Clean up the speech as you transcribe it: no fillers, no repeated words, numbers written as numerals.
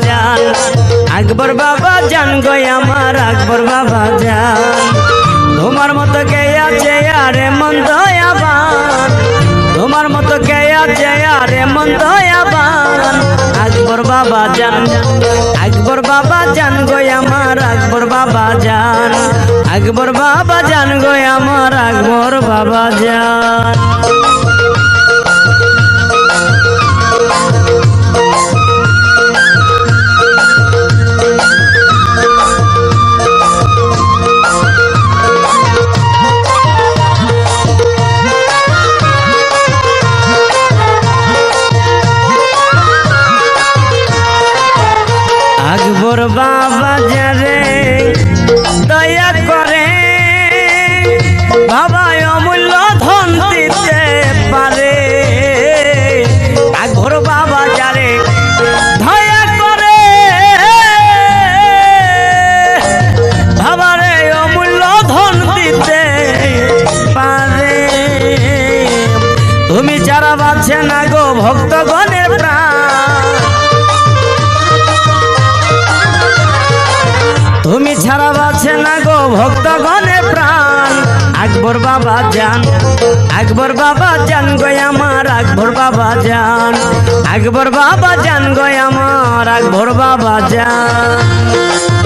जान আকবর বাবা জান গো আমার আকবর বাবা জান তোমার মতো কে আছে আরে মন দয়াবান তোমার মতো কে আছে আরে মন দয়াবান আকবর বাবা জান গো আমার আকবর বাবা জান গো আমার আকবর বাবা জান আকবর বাবা যারে দয়া করে বাবা অমূল্য ধন দিতে পারে আকবর বাবা যারে দয়া করে বাবারে অমূল্য ধন দিতে পারে তুমি যারা বাঁচে না গো ভক্তগণের প্রাণ তুমি ছাড়া বাঁচে না গো ভক্তগণের প্রাণ আকবর বাবা জান গো আমার আকবর বাবা জান গো আমার আকবর বাবা জান